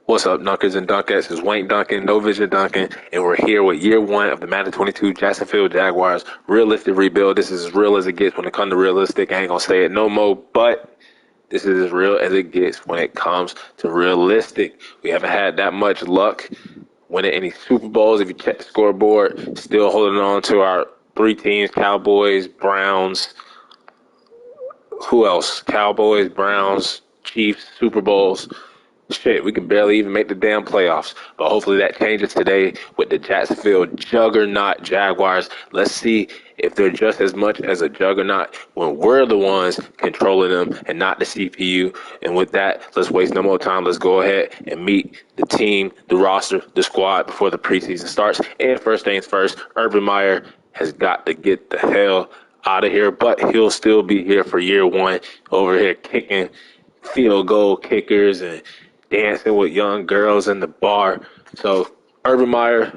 What's up, Dunkers and Dunkettes? It's Wayne Duncan, No Vision Duncan, and we're here with year one of the Madden 22 Jacksonville Jaguars realistic rebuild. This is as real as it gets when it comes to realistic. I ain't gonna say it no more, but this is as real as it gets when it comes to realistic. We haven't had that much luck winning any Super Bowls. If you check the scoreboard, still holding on to our three teams: Cowboys, Browns. Who else? Cowboys, Browns, Chiefs, Super Bowls. Shit, we can barely even make the damn playoffs. But hopefully that changes today with the Jacksonville juggernaut Jaguars. Let's see if they're just as much as a juggernaut when we're the ones controlling them and not the CPU. And with that, let's waste no more time. Let's go ahead and meet the team, the roster, the squad before the preseason starts. And first things first, Urban Meyer has got to get the hell out of here, but he'll still be here for year one over here kicking field goal kickers and dancing with young girls in the bar. So Urban Meyer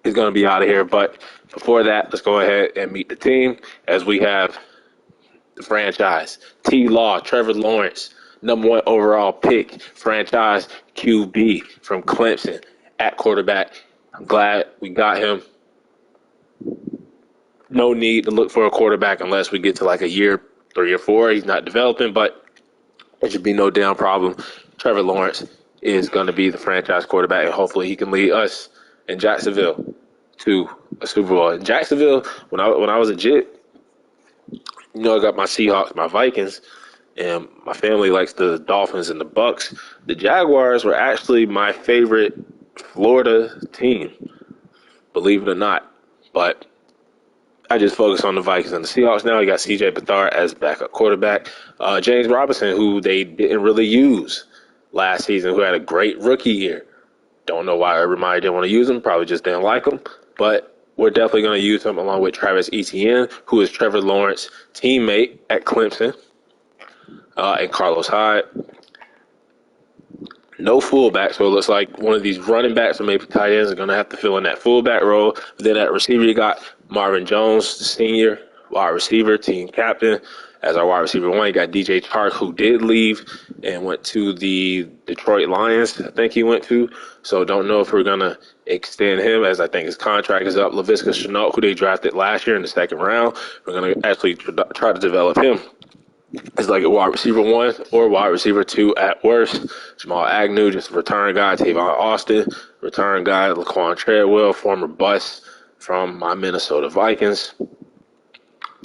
is going to be out of here. But before that, let's go ahead and meet the team as we have the franchise. T. Law, Trevor Lawrence, #1 overall pick, franchise QB from Clemson at quarterback. I'm glad we got him. No need to look for a quarterback unless we get to like a year 3 or 4. He's not developing, but it should be no damn problem. Trevor Lawrence is going to be the franchise quarterback, and hopefully he can lead us in Jacksonville to a Super Bowl. In Jacksonville, when I was a Jet, I got my Seahawks, my Vikings, and my family likes the Dolphins and the Bucks. The Jaguars were actually my favorite Florida team, believe it or not. But I just focus on the Vikings and the Seahawks now. You got C.J. Beathard as backup quarterback. James Robinson, who they didn't really use last season, who had a great rookie year. Don't know why Urban Meyer didn't want to use him. Probably just didn't like him. But we're definitely going to use him along with Travis Etienne, who is Trevor Lawrence's teammate at Clemson, and Carlos Hyde. No fullback, so it looks like one of these running backs or maybe tight ends are going to have to fill in that fullback role. But then at receiver, you got Marvin Jones, the senior wide receiver, team captain. As our wide receiver one, you got DJ Chark, who did leave and went to the Detroit Lions, I think he went to. So don't know if we're going to extend him, as I think his contract is up. Laviska Shenault, who they drafted last year in the second round, we're going to actually try to develop him. It's like a wide receiver 1 or wide receiver 2 at worst. Jamal Agnew, just a return guy. Tavon Austin, return guy. Laquan Treadwell, former bust from my Minnesota Vikings.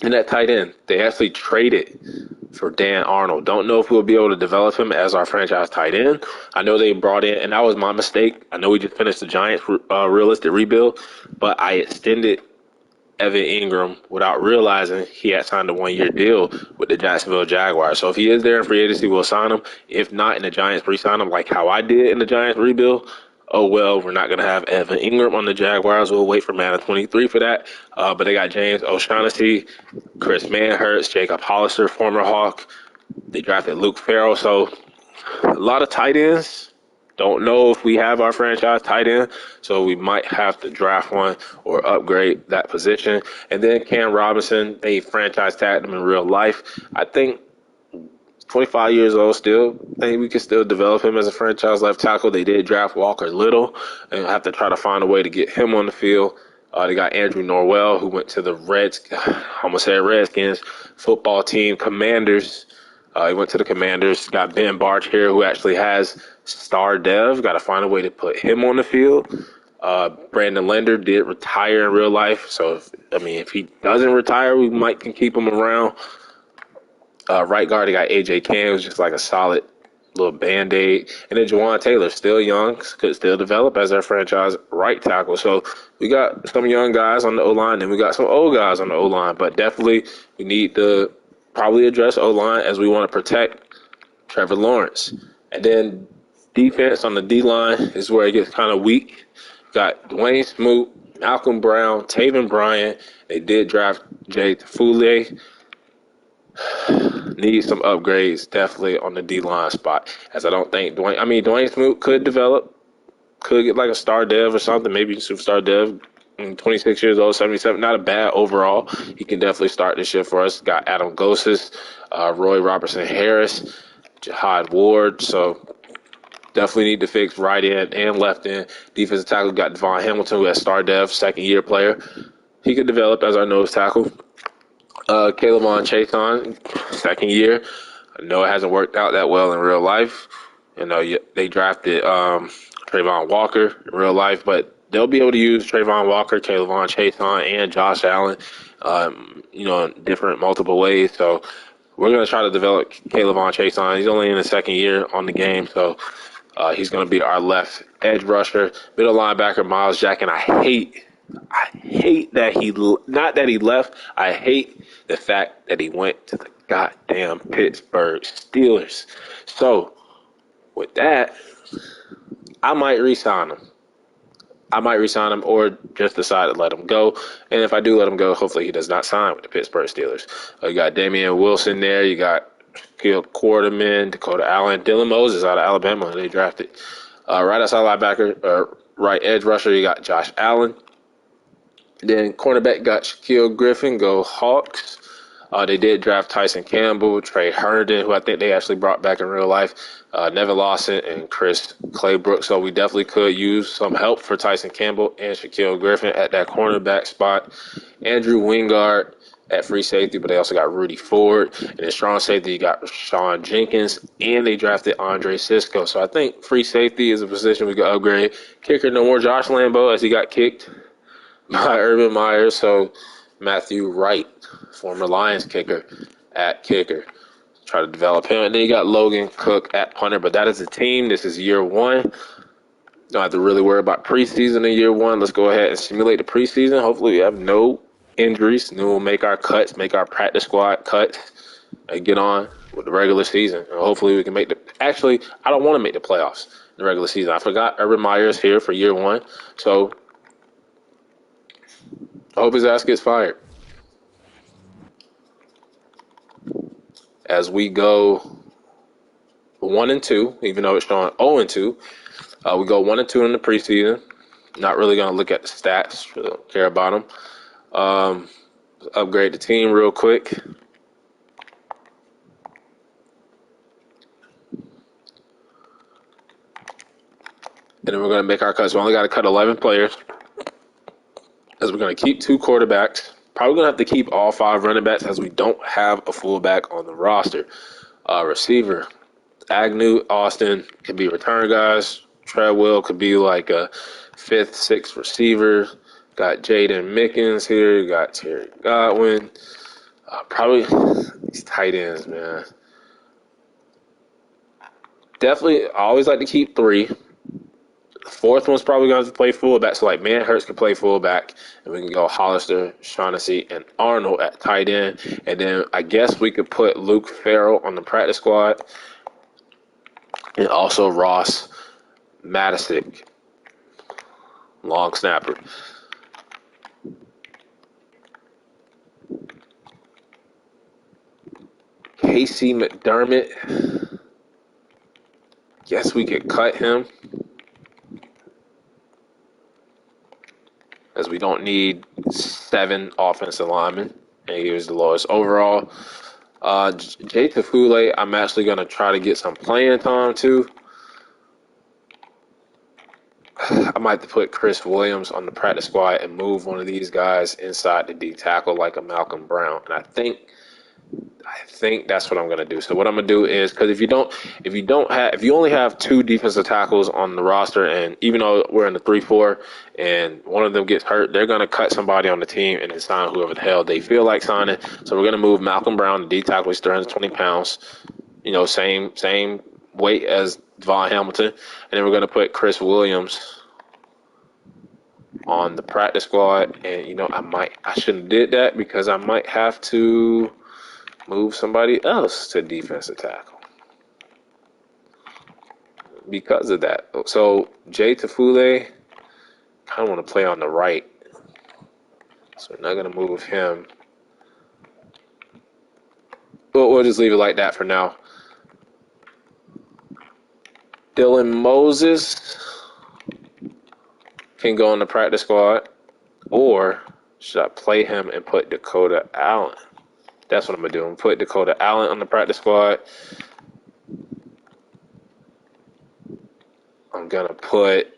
And that tight end, they actually traded for Dan Arnold. Don't know if we'll be able to develop him as our franchise tight end. I know they brought in, and that was my mistake. I know we just finished the Giants realistic rebuild, but I extended Evan Ingram without realizing he had signed a 1-year deal with the Jacksonville Jaguars. So if he is there in free agency, we'll sign him. If not, and the Giants re-sign him like how I did in the Giants rebuild, oh well, we're not going to have Evan Ingram on the Jaguars. We'll wait for Madden 23 for that. But they got James O'Shaughnessy, Chris Manhertz, Jacob Hollister, former Hawk. They drafted Luke Farrell. So a lot of tight ends. Don't know if we have our franchise tight end, so we might have to draft one or upgrade that position. And then Cam Robinson, they franchise tagged him in real life. I think 25 years old still. I think we can still develop him as a franchise left tackle. They did draft Walker Little, and have to try to find a way to get him on the field. They got Andrew Norwell, who went to the Redskins football team, Commanders. He went to the Commanders. Got Ben Barch here, who actually has star dev. Got to find a way to put him on the field. Brandon Linder did retire in real life. So, if he doesn't retire, we might can keep him around. Right guard, they got A.J. Cam, who's just like a solid little Band-Aid. And then Juwan Taylor, still young, could still develop as our franchise right tackle. So we got some young guys on the O-line, and we got some old guys on the O-line. But definitely we need to probably address O-line as we want to protect Trevor Lawrence. And then defense on the D-line is where it gets kind of weak. Got Dwayne Smoot, Malcolm Brown, Taven Bryan. They did draft Jay Tafule. Need some upgrades definitely on the D-line spot, as I don't think Dwayne Smoot could develop, could get like a star dev or something, maybe superstar dev. 26 years old, 77, not a bad overall. He can definitely start this year for us. Got Adam Gossis, Roy Robertson Harris, Jihad Ward. So Definitely need to fix right end and left end. Defensive tackle got Devon Hamilton, who has star depth, second-year player. He could develop as our nose tackle. Caleb Chason, second year. I know it hasn't worked out that well in real life. They drafted Trayvon Walker in real life, but they'll be able to use Trayvon Walker, Caleb Chason, and Josh Allen, in different multiple ways. So we're going to try to develop Caleb Chason. He's only in his second year on the game, so he's going to be our left edge rusher. Middle linebacker, Miles Jack, and I hate that not that he left. I hate the fact that he went to the goddamn Pittsburgh Steelers. So with that, I might re-sign him. Or just decide to let him go. And if I do let him go, hopefully he does not sign with the Pittsburgh Steelers. You got Damian Wilson there. You got Keel Quarterman, Dakota Allen, Dylan Moses out of Alabama. They drafted. Right outside linebacker, right edge rusher, you got Josh Allen. Then cornerback got Shaquille Griffin, go Hawks. They did draft Tyson Campbell, Trey Herndon, who I think they actually brought back in real life, Nevin Lawson, and Chris Claybrook. So we definitely could use some help for Tyson Campbell and Shaquille Griffin at that cornerback spot. Andrew Wingard at free safety, but they also got Rudy Ford. And in strong safety, you got Sean Jenkins, and they drafted Andre Cisco. So I think free safety is a position we could upgrade. Kicker, no more Josh Lambo, as he got kicked by Urban Meyer. So Matthew Wright, former Lions kicker, at kicker. Try to develop him. And then you got Logan Cook at punter. But that is the team. This is year one. Don't have to really worry about preseason in year one. Let's go ahead and simulate the preseason. Hopefully we have no injuries. And then we'll make our cuts, make our practice squad cuts, and get on with the regular season. And hopefully we can make the – actually, I don't want to make the playoffs in the regular season. I forgot Urban Meyer is here for year one. So I hope his ass gets fired. As we go 1-2, even though it's showing 0-2, we go 1-2 in the preseason. Not really going to look at the stats. Really don't care about them. Upgrade the team real quick. And then we're going to make our cuts. We only got to cut 11 players. As we're going to keep 2 quarterbacks. Probably going to have to keep all 5 running backs as we don't have a fullback on the roster. Receiver, Agnew, Austin could be return guys. Treadwell could be like a 5th, 6th receiver. Got Jaden Mickens here. You got Terry Godwin. Probably these tight ends, man. Definitely, I always like to keep 3. The 4th one's probably going to play fullback. So, like, Manhurst can play fullback. And we can go Hollister, Shaughnessy, and Arnold at tight end. And then I guess we could put Luke Farrell on the practice squad. And also Ross Matisic, long snapper. Casey McDermott. Guess we could cut him, as we don't need 7 offensive linemen. And he was the lowest overall. Jay Tafule, I'm actually going to try to get some playing time too. I might have to put Chris Williams on the practice squad and move one of these guys inside the D tackle like a Malcolm Brown. And I think that's what I'm going to do. So what I'm going to do is, because if you only have 2 defensive tackles on the roster, and even though we're in the 3-4 and one of them gets hurt, they're going to cut somebody on the team and then sign whoever the hell they feel like signing. So we're going to move Malcolm Brown, the D tackle. He's 320 pounds, same weight as Devon Hamilton. And then we're going to put Chris Williams on the practice squad. And, I shouldn't have did that, because I might have to move somebody else to defensive tackle because of that. So Jay Tafule kind of want to play on the right, so we're not going to move him. But we'll just leave it like that for now. Dylan Moses can go on the practice squad, or should I play him and put Dakota Allen? That's what I'm going to do. I'm going to put Dakota Allen on the practice squad. I'm going to put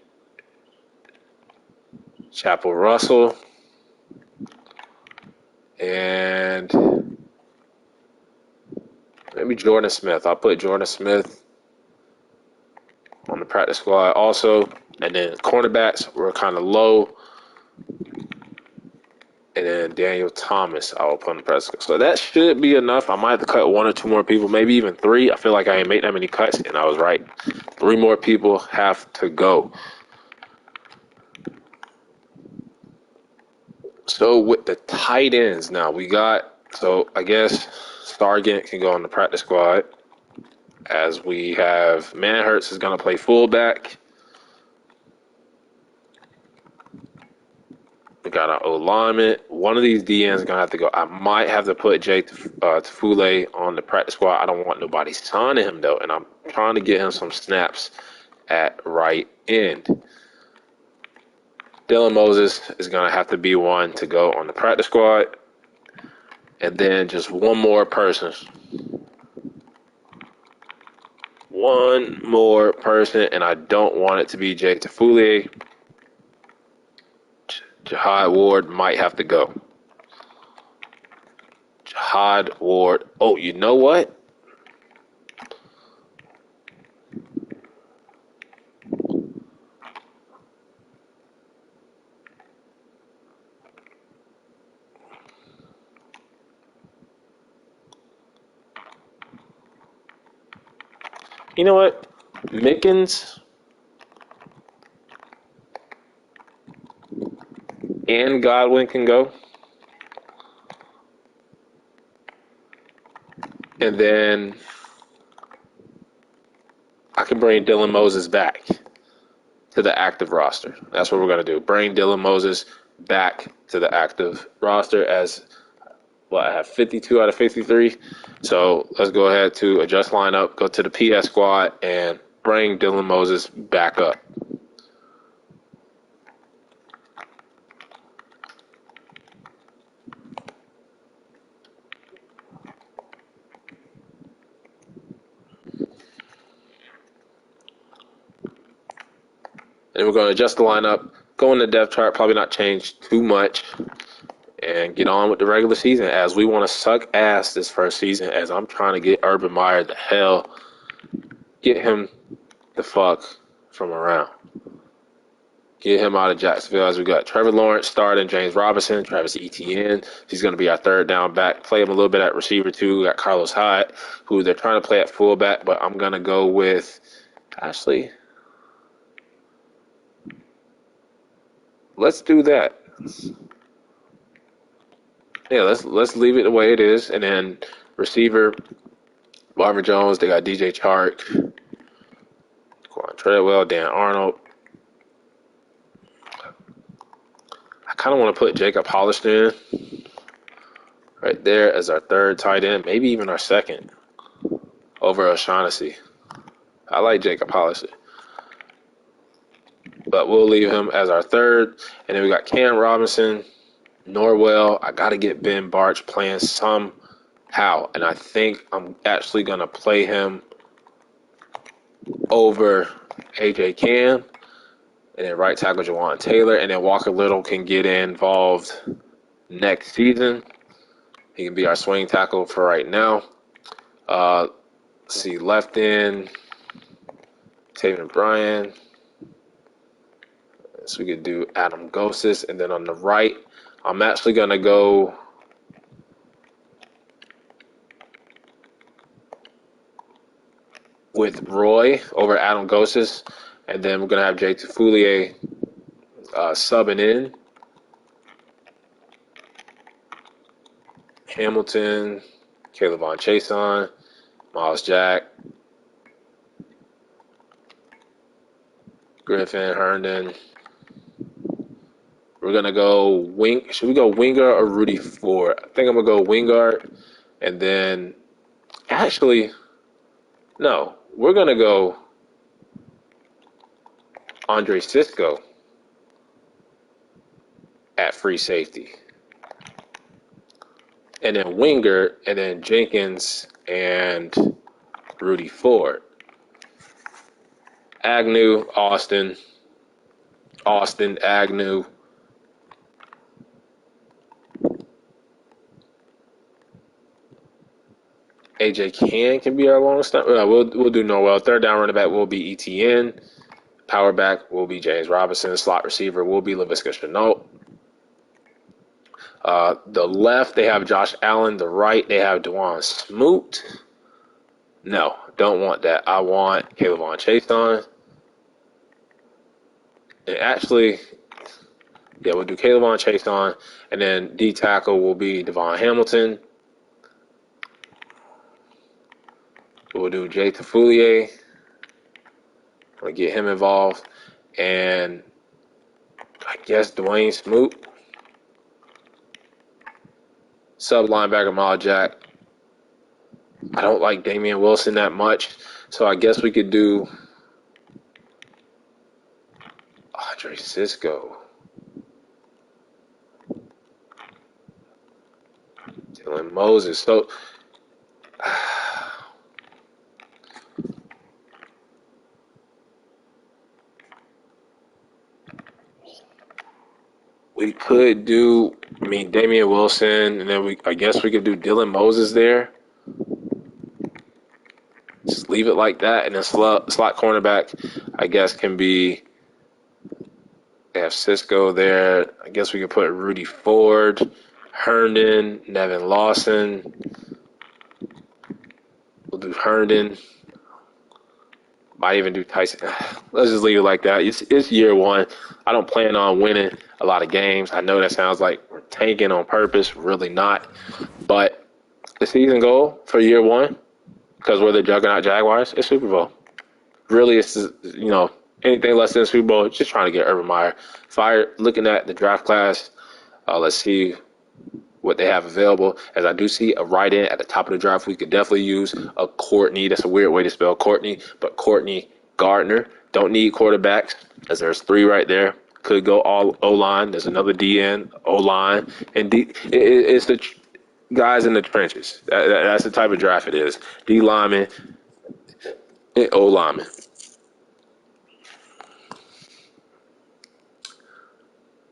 Chapel Russell and maybe Jordan Smith. I'll put Jordan Smith on the practice squad also. And then cornerbacks were kind of low. And then Daniel Thomas, I will put on the practice squad. So that should be enough. I might have to cut 1 or 2 more people, maybe even 3. I feel like I ain't made that many cuts, and I was right. 3 more people have to go. So with the tight ends now, so I guess Stargent can go on the practice squad, as we have Manhurts is going to play fullback. We got our O-lineman. One of these DNs is going to have to go. I might have to put Jay Tafule on the practice squad. I don't want nobody signing him, though, and I'm trying to get him some snaps at right end. Dylan Moses is going to have to be one to go on the practice squad. And then just one more person. One more person, and I don't want it to be Jake Tafule. Jihad Ward might have to go. Jihad Ward. Oh, you know what? You know what? Mickens and Godwin can go. And then I can bring Dylan Moses back to the active roster. That's what we're going to do. Bring Dylan Moses back to the active roster as, well, I have 52 out of 53. So let's go ahead to adjust lineup, go to the PS squad, and bring Dylan Moses back up. And we're going to adjust the lineup, go in the depth chart, probably not change too much, and get on with the regular season, as we want to suck ass this first season, as I'm trying to get Urban Meyer the hell, get him the fuck from around. Get him out of Jacksonville, as we got Trevor Lawrence starting, James Robinson, Travis Etienne. He's going to be our third down back. Play him a little bit at receiver, too. We got Carlos Hyde, who they're trying to play at fullback, but I'm going to go with Ashley. Let's do that. Yeah, let's leave it the way it is. And then receiver, Marvin Jones. They got DJ Chark, Quan Treadwell, Dan Arnold. I kind of want to put Jacob Hollister in right there as our third tight end, maybe even our second over O'Shaughnessy. I like Jacob Hollister, but we'll leave him as our third. And then we got Cam Robinson, Norwell. I got to get Ben Barch playing somehow, and I think I'm actually going to play him over AJ Cam. And then right tackle Jawan Taylor. And then Walker Little can get involved next season. He can be our swing tackle for right now. Let's see, left end, Taven Bryan. So we could do Adam Gossis. And then on the right, I'm actually going to go with Roy over Adam Gossis. And then we're going to have Jay Tafule subbing in. Hamilton, Caleb Von Chason, Miles Jack, Griffin, Herndon. We're going to go wing. Should we go winger or Rudy Ford? I think I'm going to go wingard. And then, actually, no. We're going to go Andre Sisco at free safety. And then winger, and then Jenkins and Rudy Ford. Agnew, Austin, Agnew. AJ can be our long snap. We'll do Noel. Third down running back will be ETN. Power back will be James Robinson. Slot receiver will be Laviska Shenault. The left, they have Josh Allen. The right, they have Dewan Smoot. No, don't want that. I want Kayvon Chason. And actually, yeah, we'll do Kayvon Chason. And then D tackle will be Devon Hamilton. We'll do Jay Tafulier. We'll get him involved. And I guess Dwayne Smoot. Sub linebacker Miles Jack. I don't like Damian Wilson that much, so I guess we could do Andre Cisco. Dylan Moses. So we could do, Damian Wilson, and then I guess we could do Dylan Moses there. Just leave it like that, and then slot cornerback, I guess, can be. They have Cisco there. I guess we could put Rudy Ford, Herndon, Nevin Lawson. We'll do Herndon. Might even do Tyson. Let's just leave it like that. It's year one. I don't plan on winning a lot of games. I know that sounds like we're tanking on purpose. Really not. But the season goal for year one, because we're the juggernaut Jaguars, is Super Bowl. Really, it's, anything less than Super Bowl, just trying to get Urban Meyer fired. Looking at the draft class, let's see what they have available. As I do see a right end at the top of the draft, we could definitely use a Courtney. That's a weird way to spell Courtney, but Courtney Gardner. Don't need quarterbacks, as there's 3 right there. Could go all O-line. There's another DN, O-line. And it's the guys in the trenches. That's the type of draft it is. D lineman and O lineman.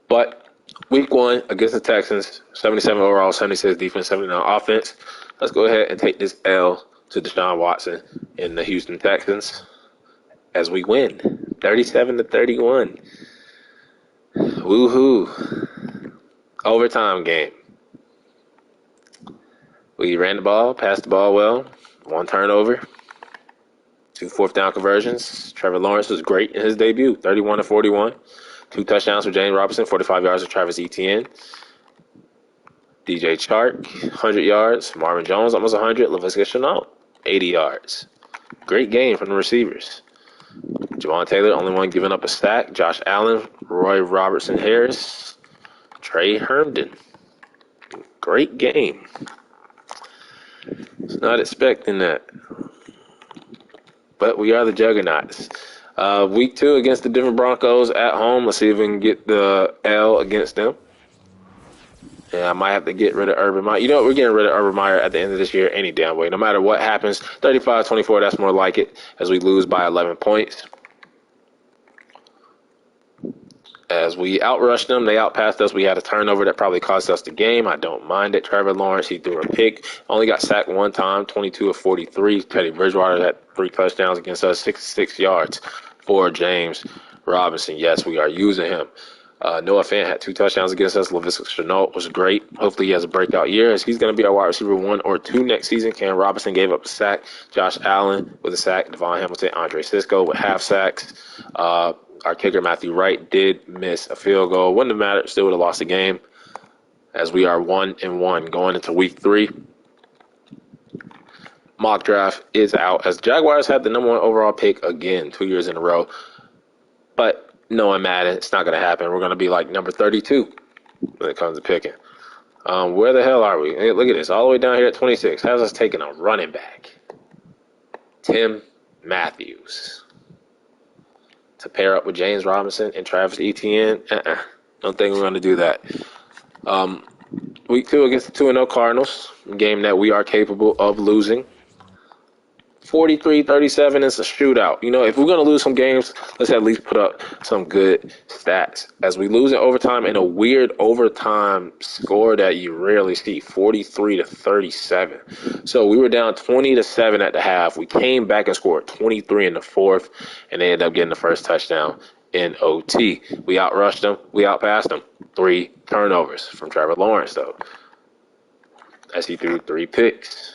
But week 1 against the Texans, 77 overall, 76 defense, 79 offense. Let's go ahead and take this L to Deshaun Watson in the Houston Texans as we win 37-31. Woohoo. Overtime game. We ran the ball, passed the ball well, 1 turnover, 2 fourth down conversions. Trevor Lawrence was great in his debut, 31-41. 2 touchdowns for James Robinson, 45 yards for Travis Etienne. DJ Chark, 100 yards. Marvin Jones, almost 100. Laviska Shenault, 80 yards. Great game from the receivers. Javon Taylor, only one giving up a sack. Josh Allen, Roy Robertson Harris, Trey Herndon. Great game. Was not expecting that. But we are the juggernauts. Week 2 against the Denver Broncos at home. Let's see if we can get the L against them. Yeah, I might have to get rid of Urban Meyer. You know what? We're getting rid of Urban Meyer at the end of this year any damn way. No matter what happens, 35-24, that's more like it, as we lose by 11 points. As we outrushed them, they outpassed us. We had a turnover that probably cost us the game. I don't mind it. Trevor Lawrence, he threw a pick. Only got sacked 1 time, 22 of 43. Teddy Bridgewater had 3 touchdowns against us, 66 yards for James Robinson. Yes, we are using him. Noah Fant had 2 touchdowns against us. Laviska Shenault was great. Hopefully he has a breakout year, as he's going to be our wide receiver 1 or 2 next season. Cam Robinson gave up a sack. Josh Allen with a sack. Devon Hamilton, Andre Cisco with half sacks. Our kicker, Matthew Wright, did miss a field goal. Wouldn't have mattered. Still would have lost the game, as we are 1-1 going into week 3. Mock draft is out, as Jaguars had the number 1 overall pick again 2 years in a row. But knowing Madden, it's not going to happen. We're going to be like number 32 when it comes to picking. Where the hell are we? Hey, look at this. All the way down here at 26. How's us taking a running back? Tim Matthews to pair up with James Robinson and Travis Etienne. Don't think we're going to do that. Week 2 against the 2-0 Cardinals, a game that we are capable of losing. 43-37, it's a shootout. If we're going to lose some games, let's at least put up some good stats. As we lose in overtime in a weird overtime score that you rarely see, 43-37. So we were down 20-7 at the half. We came back and scored 23 in the fourth, and they ended up getting the first touchdown in OT. We outrushed them. We outpassed them. 3 turnovers from Trevor Lawrence, though, as he threw 3 picks.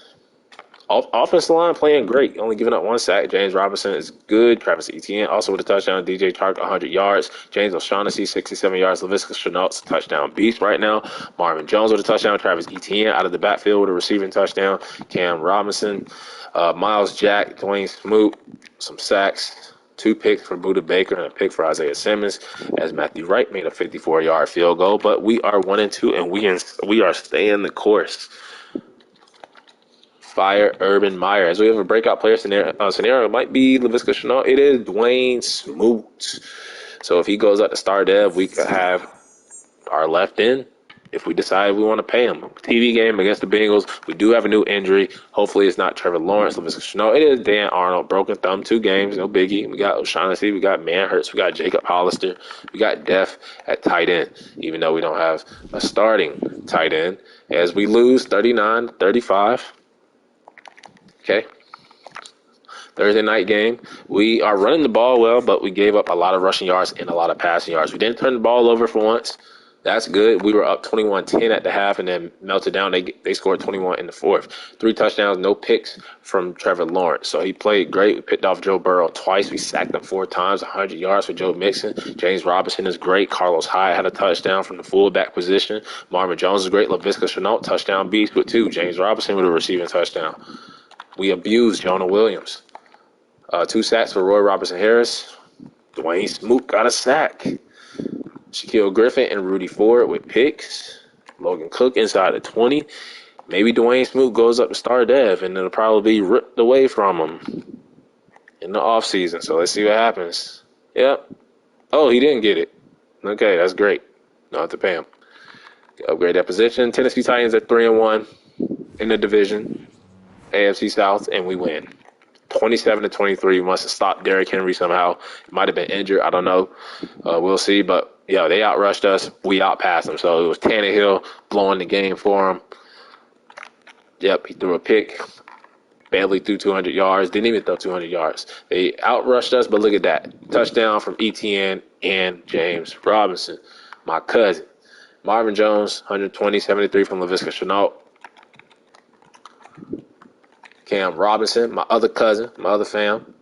Offensive line playing great, only giving up 1 sack. James Robinson is good. Travis Etienne also with a touchdown. DJ Chark 100 yards. James O'Shaughnessy 67 yards. Laviska Shenault's a touchdown beast right now. Marvin Jones with a touchdown. Travis Etienne out of the backfield with a receiving touchdown. Cam Robinson, Miles Jack, Dwayne Smoot, some sacks. 2 picks for Budda Baker and a pick for Isaiah Simmons, as Matthew Wright made a 54-yard field goal. But we are 1-2, and we are staying the course. Fire Urban Meyer. As we have a breakout player scenario, it might be Laviska Shenault. It is Dwayne Smoot. So if he goes up to star dev, we could have our left in if we decide we want to pay him. TV game against the Bengals. We do have a new injury. Hopefully it's not Trevor Lawrence, Laviska Shenault. It is Dan Arnold. Broken thumb, 2 games. No biggie. We got O'Shaughnessy. We got Manhurts. We got Jacob Hollister. We got Def at tight end, even though we don't have a starting tight end. As we lose 39-35. Okay. Thursday night game. We are running the ball well, but we gave up a lot of rushing yards and a lot of passing yards. We didn't turn the ball over for once. That's good. We were up 21-10 at the half and then melted down. They scored 21 in the fourth. 3 touchdowns, no picks from Trevor Lawrence. So he played great. We picked off Joe Burrow twice. We sacked him 4 times, 100 yards for Joe Mixon. James Robinson is great. Carlos Hyde had a touchdown from the fullback position. Marvin Jones is great. Laviska Shenault, touchdown beast with 2. James Robinson with a receiving touchdown. We abused Jonah Williams. 2 sacks for Roy Robertson-Harris. Dwayne Smoot got a sack. Shaquille Griffin and Rudy Ford with picks. Logan Cook inside the 20. Maybe Dwayne Smoot goes up to star dev, and it'll probably be ripped away from him in the offseason. So let's see what happens. Yep. Oh, he didn't get it. Okay, that's great. Don't have to pay him. Upgrade that position. Tennessee Titans at 3-1 in the division. AFC South, and we win 27-23. We must have stopped Derrick Henry somehow. He might have been injured. I don't know. We'll see. But, yeah, they outrushed us. We outpassed them. So it was Tannehill blowing the game for him. Yep, he threw a pick. Barely threw 200 yards. Didn't even throw 200 yards. They outrushed us, but look at that. Touchdown from Etienne and James Robinson, my cousin. Marvin Jones, 120-73 from Laviska Shenault. Cam Robinson, my other cousin, my other fam,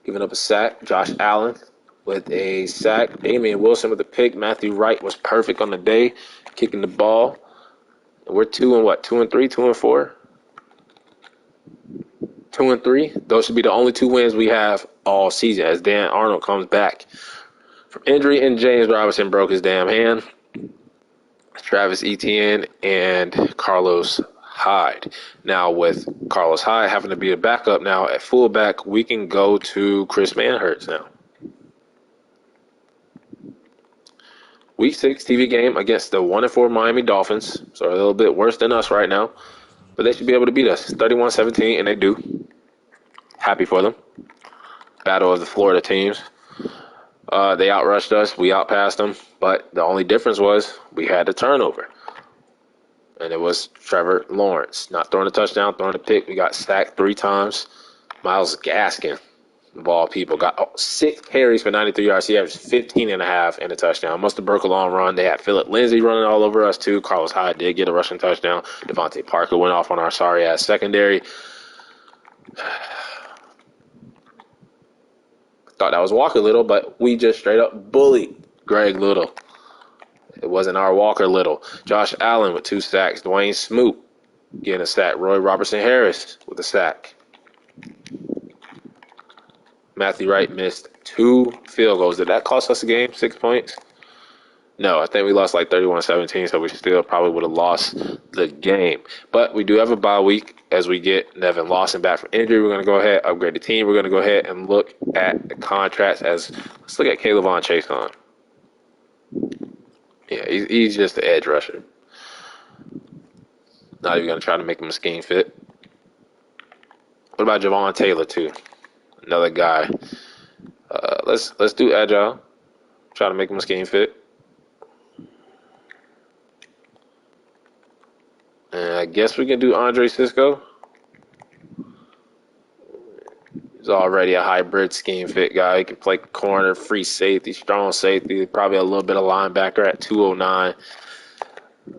giving up a sack. Josh Allen with a sack. Damian Wilson with a pick. Matthew Wright was perfect on the day, kicking the ball. We're 2-3, 2-4. 2-3. Those should be the only 2 wins we have all season as Dan Arnold comes back from injury and James Robinson broke his damn hand. Travis Etienne and Carlos Hyde. Now, with Carlos Hyde having to be a backup now at fullback, we can go to Chris Manhurts now. Week 6 TV game against the 1-4 Miami Dolphins. So a little bit worse than us right now. But they should be able to beat us 31-17, and they do. Happy for them. Battle of the Florida teams. They outrushed us. We outpassed them. But the only difference was we had a turnover. And it was Trevor Lawrence. Not throwing a touchdown, throwing a pick. We got sacked 3 times. Myles Gaskin, of all people, got 6 carries for 93 yards. He averaged 15.5 and a touchdown. Must have broke a long run. They had Phillip Lindsay running all over us, too. Carlos Hyde did get a rushing touchdown. Devontae Parker went off on our sorry-ass secondary. Thought that was Walker Little, but we just straight up bullied Greg Little. It wasn't our Walker Little. Josh Allen with 2 sacks. Dwayne Smoot getting a sack. Roy Robertson-Harris with a sack. Matthew Wright missed 2 field goals. Did that cost us a game? 6 points? No, I think we lost like 31-17, so we still probably would have lost the game. But we do have a bye week as we get Nevin Lawson back from injury. We're going to go ahead, upgrade the team. We're going to go ahead and look at the contracts let's look at Kayvon Chason. Yeah, he's just the edge rusher. Not even going to try to make him a scheme fit. What about Javon Taylor too? Another guy. Let's do agile. Try to make him a scheme fit. And I guess we can do Andre Cisco. He's already a hybrid scheme fit guy. He can play corner, free safety, strong safety, probably a little bit of linebacker at 209.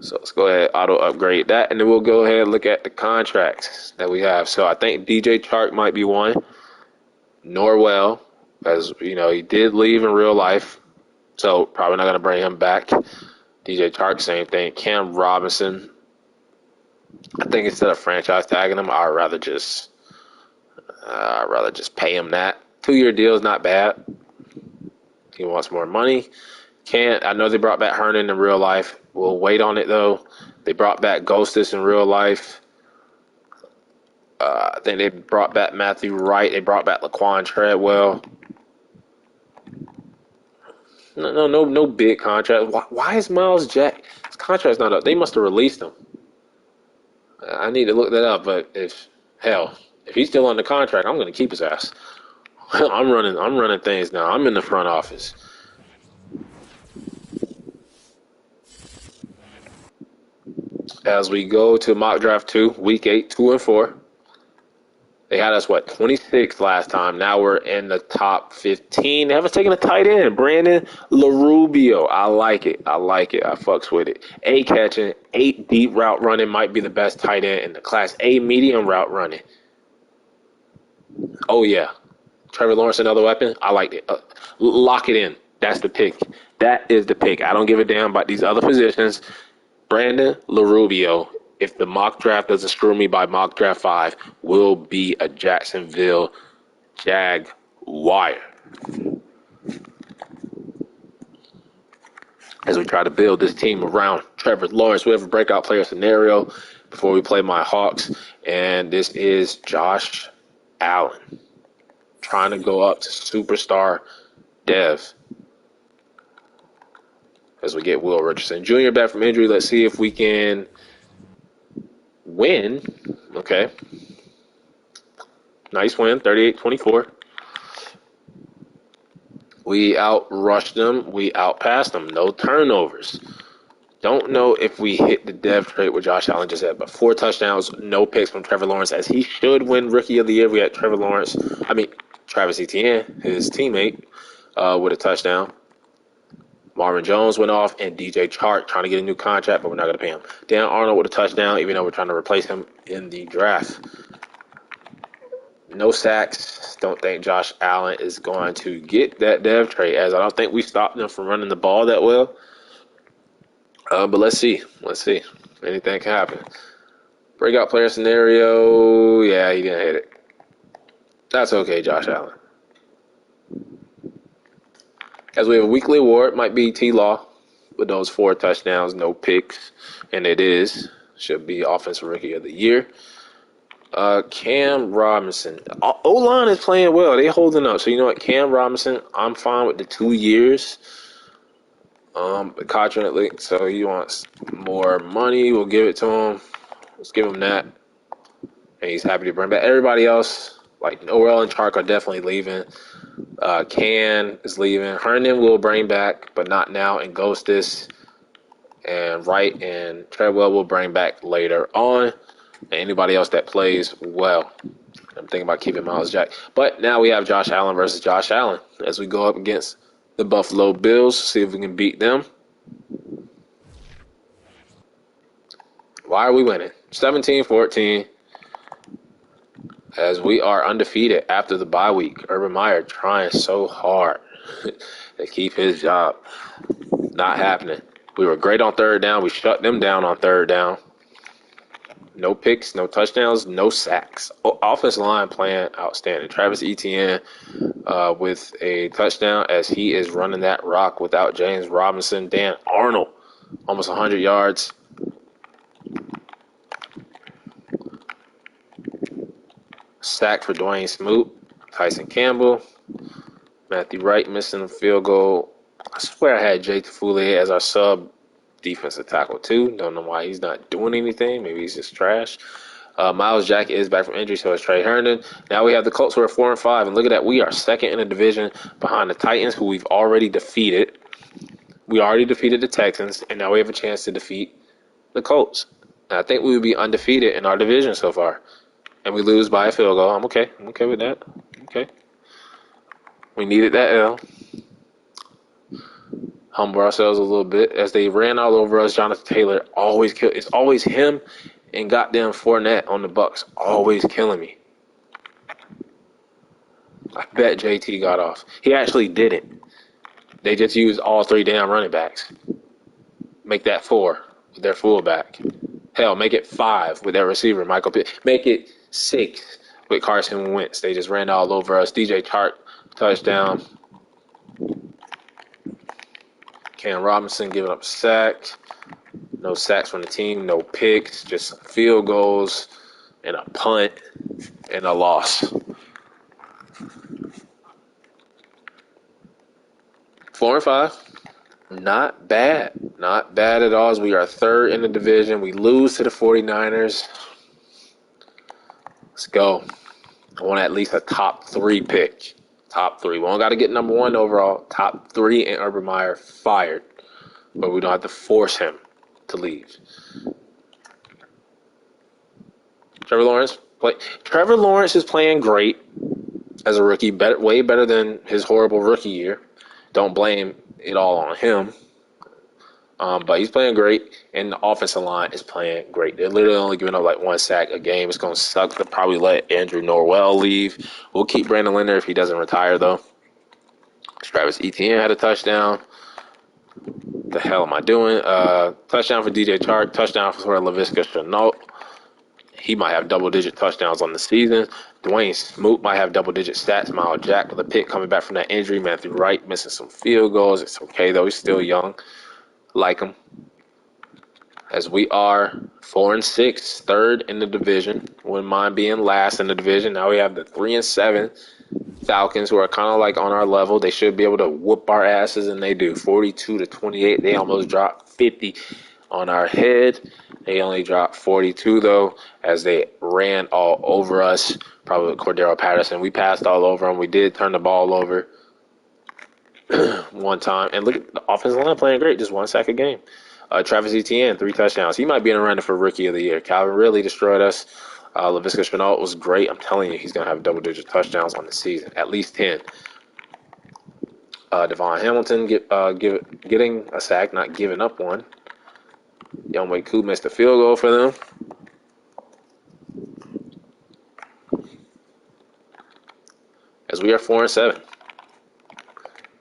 So let's go ahead, auto upgrade that, and then we'll go ahead and look at the contracts that we have. So I think DJ Chark might be one. Norwell, as you know, he did leave in real life, so probably not going to bring him back. DJ Chark, same thing. Cam Robinson, I think instead of franchise tagging him, I'd rather just pay him that. 2-year deal is not bad. He wants more money. I know they brought back Hernan in real life. We'll wait on it, though. They brought back Ghostis in real life. I think they brought back Matthew Wright. They brought back Laquan Treadwell. No big contract. Why is Miles Jack? His contract's not up. They must have released him. I need to look that up. But if he's still on the contract, I'm going to keep his ass. I'm running things now. I'm in the front office. As we go to mock draft 2, week 8, 2 and 4. They had us, 26 last time. Now we're in the top 15. They have us taking a tight end, Brandon LaRubio. I like it. I fucks with it. 8 catching, 8 deep route running, might be the best tight end in the class. 8 medium route running. Oh, yeah. Trevor Lawrence, another weapon. I like it. Lock it in. That's the pick. That is the pick. I don't give a damn about these other positions. Brandon LaRubio, if the mock draft doesn't screw me by mock draft 5, will be a Jacksonville Jaguar. As we try to build this team around Trevor Lawrence, we have a breakout player scenario before we play my Hawks, and this is Josh Allen trying to go up to superstar dev. As we get Will Richardson Jr. back from injury, let's see if we can win. Okay. Nice win, 38-24. We outrushed them. We outpassed them. No turnovers. Don't know if we hit the dev trait with Josh Allen just yet, but 4 touchdowns, no picks from Trevor Lawrence, as he should win Rookie of the Year. We had Travis Etienne, his teammate, with a touchdown. Marvin Jones went off, and DJ Chark trying to get a new contract, but we're not going to pay him. Dan Arnold with a touchdown, even though we're trying to replace him in the draft. No sacks. Don't think Josh Allen is going to get that dev trait, as I don't think we stopped them from running the ball that well. But let's see. Anything can happen. Breakout player scenario. Yeah, he didn't hit it. That's okay, Josh Allen. As we have a weekly award, might be T-Law with those 4 touchdowns, no picks, and it is. Should be Offensive Rookie of the Year. Cam Robinson. O-line is playing well. They're holding up. So you know what, Cam Robinson, I'm fine with the 2 years. Contractually, so he wants more money. We'll give it to him. Let's give him that. And he's happy to bring back. Everybody else, like Noel and Chark, are definitely leaving. Can is leaving. Herndon will bring back, but not now. And Ghostis and Wright and Treadwell will bring back later on. And anybody else that plays well. I'm thinking about keeping Miles Jack. But now we have Josh Allen versus Josh Allen as we go up against the Buffalo Bills. See if we can beat them. Why are we winning? 17-14. As we are undefeated after the bye week. Urban Meyer trying so hard to keep his job. Not happening. We were great on third down. We shut them down on third down. No picks, no touchdowns, no sacks. Offensive line playing outstanding. Travis Etienne with a touchdown as he is running that rock without James Robinson. Dan Arnold, almost 100 yards. Sack for Dwayne Smoot. Tyson Campbell. Matthew Wright missing the field goal. I swear I had Jay Tafule as our sub defensive tackle too. Don't know why he's not doing anything. Maybe he's just trash. Miles Jack is back from injury, so it's Trey Herndon. Now we have the Colts who are 4-5, and look at that, we are second in the division behind the Titans, who we've already defeated. We already defeated the Texans, and now we have a chance to defeat the Colts. And I think we would be undefeated in our division so far, and we lose by a field goal. I'm okay. I'm okay with that. Okay. We needed that L. Humble ourselves a little bit as they ran all over us. Jonathan Taylor always kill. It's always him and goddamn Fournette on the Bucks, always killing me. I bet JT got off. He actually didn't. They just used all three damn running backs. Make that 4 with their fullback. Hell, make it 5 with their receiver, Michael Pitt. Make it 6 with Carson Wentz. They just ran all over us. DJ Chark, touchdown. Cam Robinson giving up a sack. No sacks from the team, no picks, just field goals and a punt and a loss. 4-5. Not bad. Not bad at all, as we are third in the division. We lose to the 49ers. Let's go. I want at least a top 3 pick. Top 3. We don't got to get number 1 overall. Top 3, and Urban Meyer fired. But we don't have to force him to leave. Trevor Lawrence is playing great as a rookie. Way better than his horrible rookie year. Don't blame it all on him. But he's playing great, and the offensive line is playing great. They're literally only giving up like 1 sack a game. It's going to suck to probably let Andrew Norwell leave. We'll keep Brandon Linder if he doesn't retire, though. Travis Etienne had a touchdown. The hell am I doing? Touchdown for DJ Chark. Touchdown for Laviska Shenault. He might have double-digit touchdowns on the season. Dwayne Smoot might have double-digit stats. Miles Jack with a pick coming back from that injury. Matthew Wright missing some field goals. It's okay, though. He's still young. Like him. As we are 4-6, third in the division. Wouldn't mind being last in the division. Now we have the 3-7 Falcons, who are kind of like on our level. They should be able to whoop our asses, and they do. 42-28. They almost dropped 50 on our head. They only dropped 42, though, as they ran all over us. Probably with Cordero Patterson. We passed all over them. We did turn the ball over one time. And look at the offensive line playing great. Just 1 sack a game. Travis Etienne, 3 touchdowns. He might be in a running for Rookie of the Year. Calvin really destroyed us. Laviska Shenault was great. I'm telling you, he's going to have double-digit touchdowns on the season. At least 10. Devon Hamilton getting a sack, not giving up one. Younghoe Koo missed a field goal for them. As we are 4-7.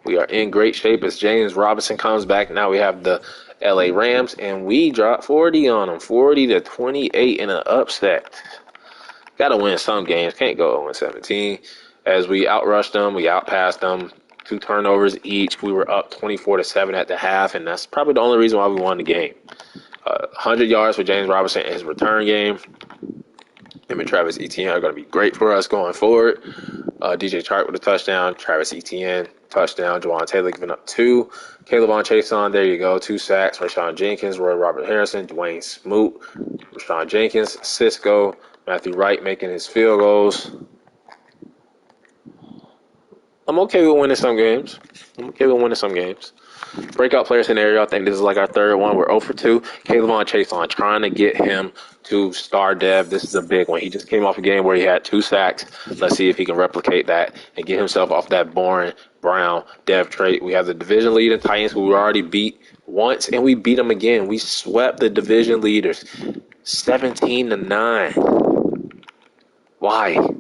We are in great shape as James Robinson comes back. Now we have the LA Rams, and we dropped 40 on them. 40-28 in an upset. Got to win some games. Can't go 0-17. As we outrushed them, we outpassed them. 2 turnovers each. We were up 24-7 at the half, and that's probably the only reason why we won the game. 100 yards for James Robinson in his return game. Him and Travis Etienne are going to be great for us going forward. DJ Chark with a touchdown. Travis Etienne, touchdown. Juwan Taylor giving up 2. Caleb Chason, there you go. 2 sacks. Rashawn Jenkins, Roy Robert Harrison, Dwayne Smoot, Rashawn Jenkins, Cisco, Matthew Wright making his field goals. I'm okay with winning some games. Breakout player scenario, I think this is like our third one. We're 0-2. Caleb Chason, trying to get him to star dev. This is a big one. He just came off a game where he had 2 sacks. Let's see if he can replicate that and get himself off that boring Brown dev trait. We have the division leader Titans, who we already beat once, and we beat them again. We swept the division leaders 17-9. Why?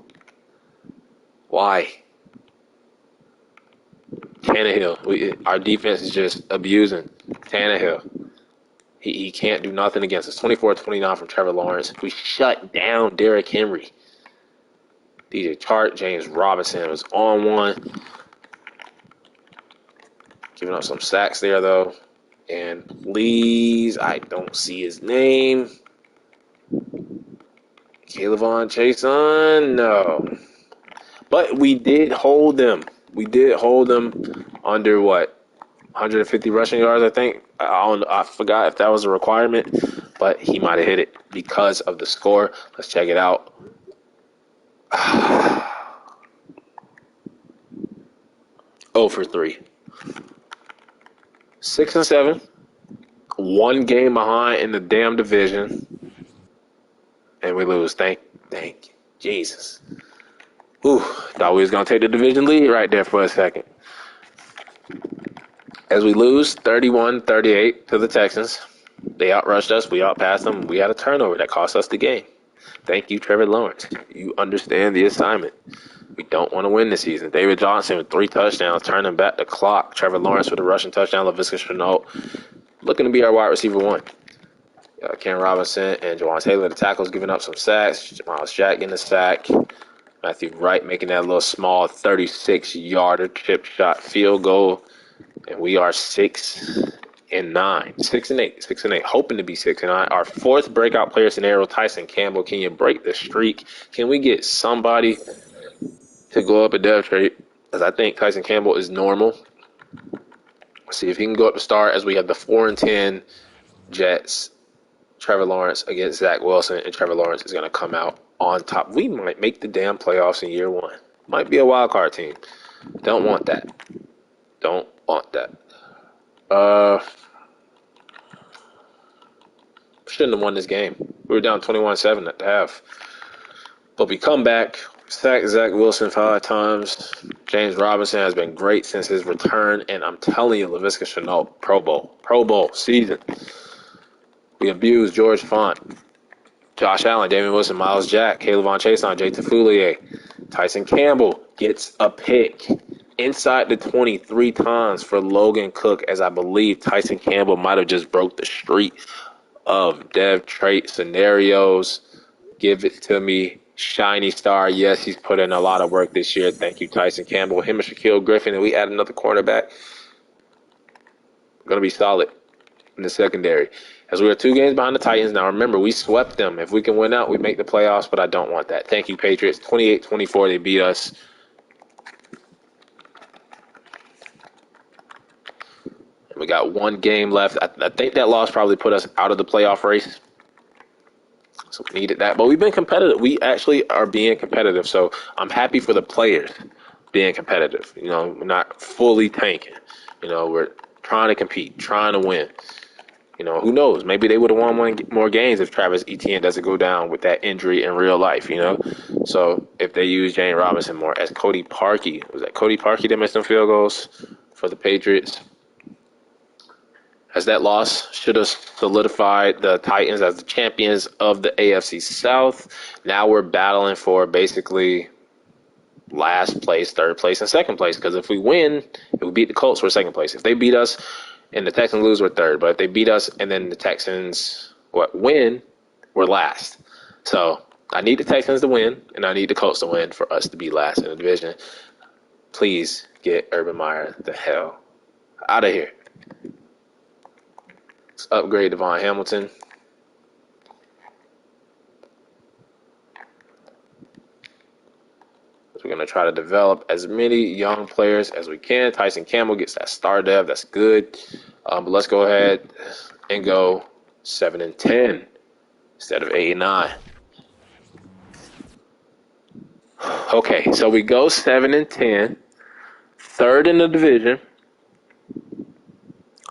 Tannehill. Our defense is just abusing Tannehill. He can't do nothing against us. 24-29 from Trevor Lawrence. We shut down Derrick Henry. DJ Chark, James Robinson was on one. Giving up some sacks there, though. And please, I don't see his name. Caleb Chason, no. But we did hold them. Under 150 rushing yards, I think. I forgot if that was a requirement. but he might have hit it because of the score. Let's check it out. 0 for 3. 6-7. One game behind in the damn division. And we lose. Thank you. Jesus. Ooh, thought we was going to take the division lead right there for a second. As we lose 31-38 to the Texans. They outrushed us. We outpassed them. We had a turnover that cost us the game. Thank you, Trevor Lawrence. You understand the assignment. We don't want to win this season. David Johnson with 3 touchdowns, turning back the clock. Trevor Lawrence with a rushing touchdown. Laviska Shenault looking to be our wide receiver 1. Ken Robinson and Jawan Taylor, the tackles, giving up some sacks. Miles Jack getting a sack. Matthew Wright making that little small 36-yarder chip shot field goal. And we are 6-9. 6-8. Hoping to be 6-9. Our 4th breakout player scenario, Tyson Campbell. Can you break the streak? Can we get somebody to go up a depth chart? Because I think Tyson Campbell is normal. See if he can go up to start as we have the 4-10 Jets. Trevor Lawrence against Zach Wilson, and Trevor Lawrence is going to come out on top. We might make the damn playoffs in year 1. Might be a wild card team. Don't want that. Shouldn't have won this game. We were down 21-7 at the half. But we come back, sack Zach Wilson 5 times. James Robinson has been great since his return, and I'm telling you, Laviska Shenault, Pro Bowl season. We abused George Font, Josh Allen, Damian Wilson, Miles Jack, Caleb Von Chason, Jay Tafoulier. Tyson Campbell gets a pick inside the 23 times for Logan Cook, as I believe Tyson Campbell might have just broke the streak of dev trait scenarios. Give it to me. Shiny star. Yes, he's put in a lot of work this year. Thank you, Tyson Campbell. Him and Shaquille Griffin, and we add another cornerback. Going to be solid in the secondary. As we are 2 games behind the Titans. Now, remember, we swept them. If we can win out, we make the playoffs, but I don't want that. Thank you, Patriots. 28-24, they beat us. And we got 1 game left. I think that loss probably put us out of the playoff race. So we needed that. But we've been competitive. We actually are being competitive. So I'm happy for the players being competitive. We're not fully tanking. We're trying to compete, trying to win. Who knows? Maybe they would have won more games if Travis Etienne doesn't go down with that injury in real life, So if they use James Robinson more, as Cody Parkey, was that Cody Parkey that missed some field goals for the Patriots? As that loss should have solidified the Titans as the champions of the AFC South. Now we're battling for basically last place, 3rd place, and 2nd place. Because if we win, if we beat the Colts, we're 2nd place. If they beat us and the Texans lose, we're 3rd. But if they beat us and then the Texans win, we're last. So I need the Texans to win, and I need the Colts to win for us to be last in the division. Please get Urban Meyer the hell out of here. Let's upgrade Devon Hamilton. We're going to try to develop as many young players as we can. Tyson Campbell gets that star dev. That's good. But let's go ahead and go 7-10 instead of 8-9. Okay, so we go 7-10, 3rd in the division.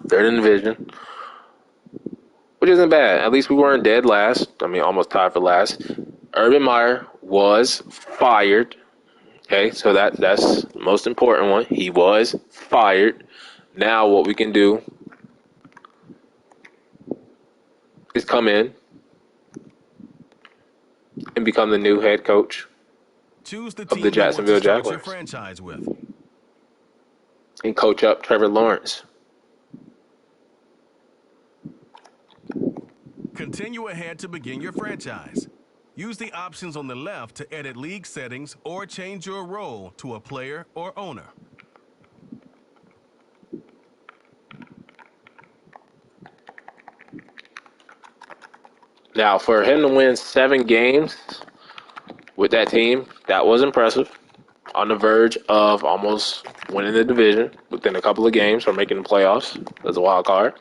3rd in the division, which isn't bad. At least we weren't dead last. Almost tied for last. Urban Meyer was fired. Okay, so that's the most important one. He was fired. Now what we can do is come in and become the new head coach of the Jacksonville Jaguars and coach up Trevor Lawrence. Continue ahead to begin your franchise. Use the options on the left to edit league settings or change your role to a player or owner. Now, for him to win 7 games with that team, that was impressive. On the verge of almost winning the division within a couple of games or making the playoffs as a wild card.